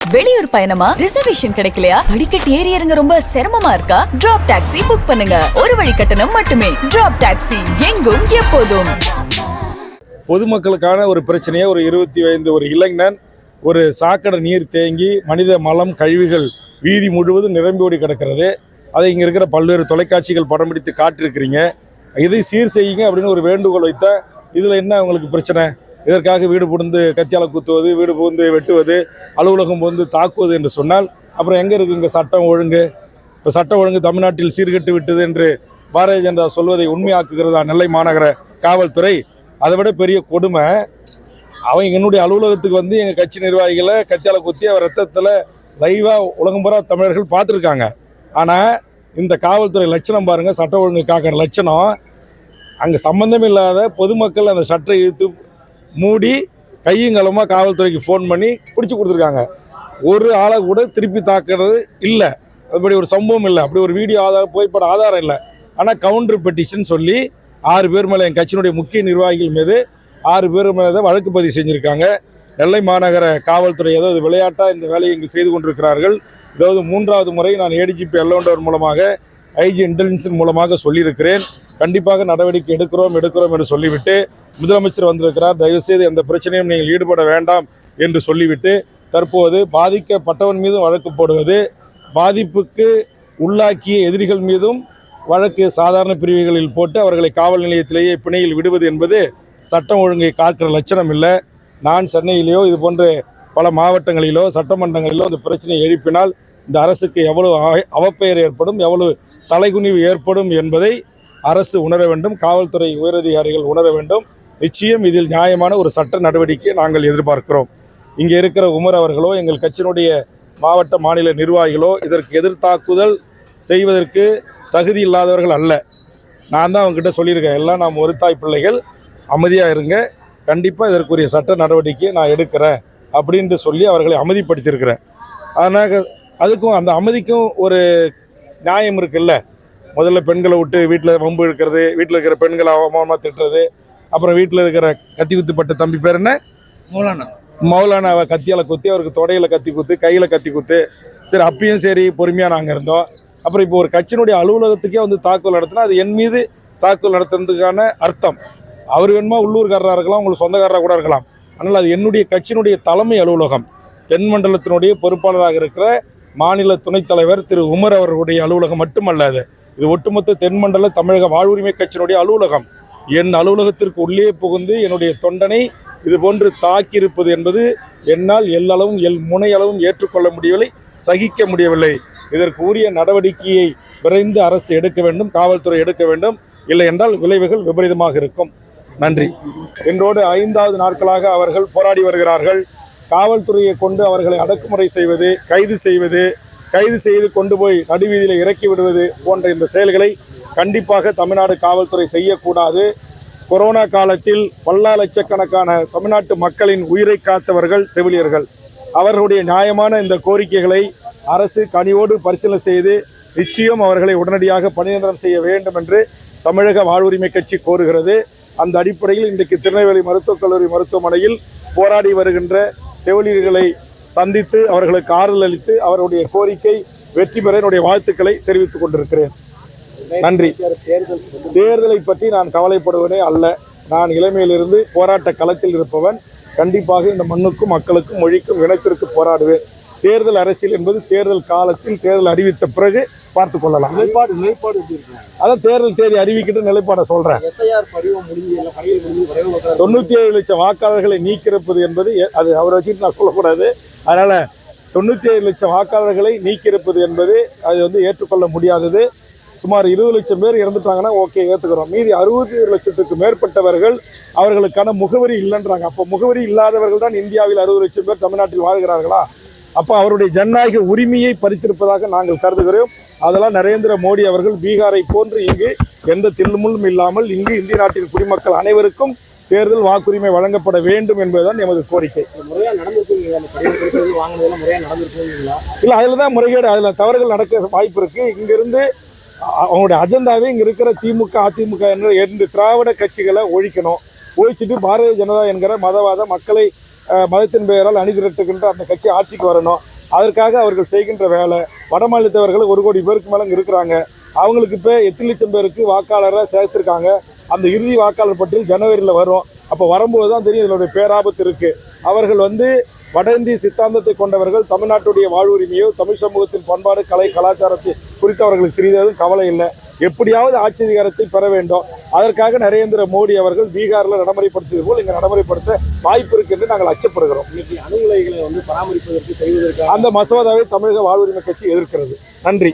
வெளியூர் பயணமா? ரிசர்வேஷன் கிடைக்கலையா? படிக்கட்டு ஏறி இறங்க ரொம்ப சிரமமா இருக்கா? டிராப் டாக்ஸி புக் பண்ணுங்க. ஒரு வழி கட்டணம் மட்டுமே. டிராப் டாக்ஸி, எங்கும் எப்போதும். பொதுமக்களுக்கான ஒரு பிரச்சனையை ஒரு 25 ஒரு இளைஞன் ஒரு சாக்கடை நீர் தேங்கி மனித மலம் கழிவுகள் வீதி முழுவதும் நிரம்பி ஓடி கிடக்கிறது. அதை இங்கே இருக்கிற பல்வேறு தொலைக்காட்சிகள் படம் பிடித்து காட்டிருக்கிறீங்க. இதை சீர் செய்யுங்க அப்படின்னு ஒரு வேண்டுகோள் வைத்த இதில் என்ன உங்களுக்கு பிரச்சனை? இதற்காக வீடு புகுந்து கத்தியால குத்துவது, வீடு புகுந்து வெட்டுவது, அலுவலகம் புகுந்து தாக்குவது என்று சொன்னால் அப்புறம் எங்கே இருக்குது இங்கே சட்டம் ஒழுங்கு? இப்போ சட்டம் ஒழுங்கு தமிழ்நாட்டில் சீர்கெட்டு விட்டது என்று பாரதிய ஜனதா சொல்வதை உண்மையாக்குகிறதா நெல்லை மாநகர காவல்துறை? அதை விட பெரிய கொடுமை, அவங்க என்னுடைய அலுவலகத்துக்கு வந்து எங்கள் கட்சி நிர்வாகிகளை கத்தியால குத்தி அவர் ரத்தத்தில் லைவாக உலகம் பூரா தமிழர்கள் பார்த்துருக்காங்க. ஆனால் இந்த காவல்துறை லட்சணம் பாருங்கள், சட்ட ஒழுங்கு காக்கிற லட்சணம். அங்கே சம்மந்தம் இல்லாத பொதுமக்கள் அந்த சட்டை இழுத்து மூடி கையங்கலமாக காவல்துறைக்கு ஃபோன் பண்ணி பிடிச்சி கொடுத்துருக்காங்க. ஒரு ஆளை கூட திருப்பி தாக்குறது இல்லை, அப்படி ஒரு சம்பவம் இல்லை, அப்படி ஒரு வீடியோ ஆதாரம் புகைப்பட ஆதாரம் இல்லை. ஆனால் கவுண்டர் பெட்டிஷன் சொல்லி 6 பேர் மேலே என் கட்சியினுடைய முக்கிய நிர்வாகிகள் மீது 6 பேர் மேலே வழக்கு பதிவு செஞ்சுருக்காங்க. நெல்லை மாநகர காவல்துறை ஏதாவது விளையாட்டாக இந்த வேலையை இங்கு செய்து கொண்டிருக்கிறார்கள். அதாவது 3வது முறை நான் ஏடிஜிபி எல்லோண்டவர் மூலமாக ஐஜி இன்டெலிஜென்ஸ் மூலமாக சொல்லியிருக்கிறேன். கண்டிப்பாக நடவடிக்கை எடுக்கிறோம் என்று சொல்லிவிட்டு முதலமைச்சர் வந்திருக்கிறார். தயவுசெய்து எந்த பிரச்சனையும் நீங்கள் ஈடுபட வேண்டாம் என்று சொல்லிவிட்டு தற்போது பாதிக்கப்பட்டவன் மீதும் வழக்கு போடுவது, பாதிப்புக்கு உள்ளாக்கிய எதிரிகள் மீதும் வழக்கு சாதாரண பிரிவுகளில் போட்டு அவர்களை காவல் நிலையத்திலேயே பிணையில் விடுவது என்பது சட்டம் ஒழுங்கை காக்கிற லட்சணம் இல்லை. நான் சென்னையிலேயோ இது போன்ற பல மாவட்டங்களிலோ சட்டமன்றங்களிலோ இந்த பிரச்சனையை எழுப்பினால் இந்த அரசுக்கு எவ்வளவு அவப்பெயர் ஏற்படும், எவ்வளவு தலைகுனிவு ஏற்படும் என்பதை அரசு உணர வேண்டும், காவல்துறை உயரதிகாரிகள் உணர வேண்டும். நிச்சயம் இதில் நியாயமான ஒரு சட்ட நடவடிக்கை நாங்கள் எதிர்பார்க்கிறோம். இங்கே இருக்கிற உமர் அவர்களோ எங்கள் கட்சியினுடைய மாவட்ட மாநில நிர்வாகிகளோ இதற்கு எதிர்த்தாக்குதல் செய்வதற்கு தகுதி இல்லாதவர்கள் அல்ல. நான் தான் அவங்ககிட்ட சொல்லியிருக்கேன், எல்லாம் நாம் ஒரு தாய் பிள்ளைகள், அமைதியாக இருங்க, கண்டிப்பாக இதற்குரிய சட்ட நடவடிக்கையை நான் எடுக்கிறேன் அப்படின்ட்டு சொல்லி அவர்களை அமைதிப்படுத்தியிருக்கிறேன். அதனால் அதுக்கும் அந்த அமைதிக்கும் ஒரு நியாயம் இருக்குல்ல. முதல்ல பெண்களை விட்டு வீட்டில் வம்பு இருக்கிறது, வீட்டில் இருக்கிற பெண்களை அவமானமாக திட்டுறது, அப்புறம் வீட்டில் இருக்கிற கத்தி குத்துப்பட்ட தம்பி பேர் என்ன, மௌலானாவை கத்தியால் குத்தி அவருக்கு தொடையில் கத்தி குத்து, கையில் கத்தி குத்து. சரி, அப்பயும் சரி பொறுமையாக நாங்கள் இருந்தோம். அப்புறம் இப்போ ஒரு கட்சியினுடைய அலுவலகத்துக்கே வந்து தாக்குதல் நடத்தினா அது என் மீது தாக்குதல் நடத்துறதுக்கான அர்த்தம். அவர் வேணுமா உள்ளூர்காரராக இருக்கலாம், உங்களுக்கு சொந்தக்காரராக கூட இருக்கலாம். ஆனால் அது என்னுடைய கட்சியினுடைய தலைமை அலுவலகம், தென் மண்டலத்தினுடைய பொறுப்பாளராக இருக்கிற மாநில துணைத் தலைவர் திரு உமர் அவர்களுடைய அலுவலகம் மட்டுமல்ல. இது ஒட்டுமொத்த தென்மண்டல தமிழக வாழ்வுரிமை கட்சியினுடைய அலுவலகம். என் அலுவலகத்திற்கு உள்ளே புகுந்து என்னுடைய தொண்டனை இது போன்று தாக்கியிருப்பது என்பது என்னால் எல்லளவும் முனையளவும் ஏற்றுக்கொள்ள முடியவில்லை, சகிக்க முடியவில்லை. இதற்கு உரிய நடவடிக்கையை விரைந்து அரசு எடுக்க வேண்டும், காவல்துறை எடுக்க வேண்டும். இல்லை என்றால் விளைவுகள் விபரீதமாக இருக்கும். நன்றி. இன்றோடு 5வது நாட்களாக அவர்கள் போராடி வருகிறார்கள். காவல்துறையை கொண்டு அவர்களை அடக்குமுறை செய்வது, கைது செய்து கொண்டு போய் நடுவீதியில் இறக்கி விடுவது போன்ற இந்த செயல்களை கண்டிப்பாக தமிழ்நாடு காவல்துறை செய்யக்கூடாது. கொரோனா காலத்தில் பல லட்சக்கணக்கான தமிழ்நாட்டு மக்களின் உயிரை காத்தவர்கள் செவிலியர்கள். அவர்களுடைய நியாயமான இந்த கோரிக்கைகளை அரசு கனிவோடு பரிசீலனை செய்து நிச்சயம் அவர்களை உடனடியாக பணிநிரந்தரம் செய்ய வேண்டும் என்று தமிழக வாழ்வுரிமை கட்சி கோருகிறது. அந்த அடிப்படையில் இன்றைக்கு திருநெல்வேலி மருத்துவக் கல்லூரி மருத்துவமனையில் போராடி வருகின்ற செவிலியர்களை சந்தித்து அவர்களுக்கு ஆறுதல் அளித்து அவருடைய கோரிக்கை வெற்றி பெற என்னுடைய வாழ்த்துக்களை தெரிவித்துக் கொண்டிருக்கிறேன். நன்றி. தேர்தலை பற்றி நான் கவலைப்படுவதே அல்ல. நான் இளமையிலிருந்து போராட்ட களத்தில் இருப்பவன். கண்டிப்பாக இந்த மண்ணுக்கும் மக்களுக்கும் மொழிக்கும் இனத்திற்கு போராடுவேன். தேர்தல் அரசியல் என்பது தேர்தல் காலத்தில் தேர்தல் அறிவித்த பிறகு பார்த்து கொள்ளலாம். அதான் தேர்தல் தேதி அறிவிக்கிட்டு நிலைப்பாடை சொல்றேன். 97 லட்சம் வாக்காளர்களை நீக்கிருப்பது என்பது அது அவரை வச்சுட்டு நான் சொல்லக்கூடாது. அதனால 97 லட்சம் வாக்காளர்களை நீக்கிருப்பது என்பது அது வந்து ஏற்றுக்கொள்ள முடியாதது. சுமார் 20 லட்சம் பேர் இறந்துட்டாங்கன்னா ஓகே, ஏற்றுக்கிறோம். மீதி 67 லட்சத்துக்கு மேற்பட்டவர்கள் அவர்களுக்கான முகவரி இல்லைன்றாங்க. அப்போ முகவரி இல்லாதவர்கள் தான் இந்தியாவில் 60 லட்சம் பேர் தமிழ்நாட்டில் வாழ்கிறார்களா? அப்போ அவருடைய ஜனநாயக உரிமையை பறித்திருப்பதாக நாங்கள் கருதுகிறோம். அதெல்லாம் நரேந்திர மோடி அவர்கள் பீகாரை போன்று இங்கு எந்த தில்லுமுள்ளும் இல்லாமல் இங்கு இந்திய நாட்டின் குடிமக்கள் அனைவருக்கும் தேர்தல் வாக்குரிமை வழங்கப்பட வேண்டும் என்பதுதான் எமது கோரிக்கை. இல்லை, அதில் தான் முறைகேடு, அதில் தவறுகள் நடக்க வாய்ப்பு இருக்கு. இங்கிருந்து அவங்களுடைய அஜெண்டாவே இங்கே இருக்கிற திமுக அதிமுக என்ற 2 திராவிட கட்சிகளை ஒழிக்கணும். ஒழிச்சிட்டு பாரதிய ஜனதா என்கிற மதவாத மக்களை மதத்தின் பெயரால் அணிதிரட்டுகின்ற அந்த கட்சி ஆட்சிக்கு வரணும். அதற்காக அவர்கள் செய்கின்ற வேலை. வட மாநிலத்தவர்கள் 1 கோடி பேருக்கு மேலே இருக்கிறாங்க. அவங்களுக்கு இப்போ 8 லட்சம் பேருக்கு வாக்காளராக சேர்த்துருக்காங்க. அந்த இறுதி வாக்காளர் பட்டியல் ஜனவரியில் வரும். அப்போ வரும்போது தான் தெரியும் இதனுடைய பேராபத்து இருக்குது. அவர்கள் வட இந்திய சித்தாந்தத்தை கொண்டவர்கள். தமிழ்நாட்டுடைய வாழ்வுரிமையோ தமிழ் சமூகத்தின் பண்பாடு கலை கலாச்சாரத்தை குறித்து அவர்களுக்கு சிறிதளவும் கவலை இல்லை. எப்படியாவது ஆட்சி அதிகாரத்தை பெற வேண்டும். அதற்காக நரேந்திர மோடி அவர்கள் பீகாரில் நடைமுறைப்படுத்தியது போல் இங்கே நடைமுறைப்படுத்த வாய்ப்பு இருக்கு என்று நாங்கள் அச்சப்படுகிறோம். இன்னைக்கு அணுகுலைகளை பராமரிப்பதற்கு செய்வதற்கு அந்த மசோதாவை தமிழக வாழ்வுரிமை கட்சி எதிர்க்கிறது. நன்றி.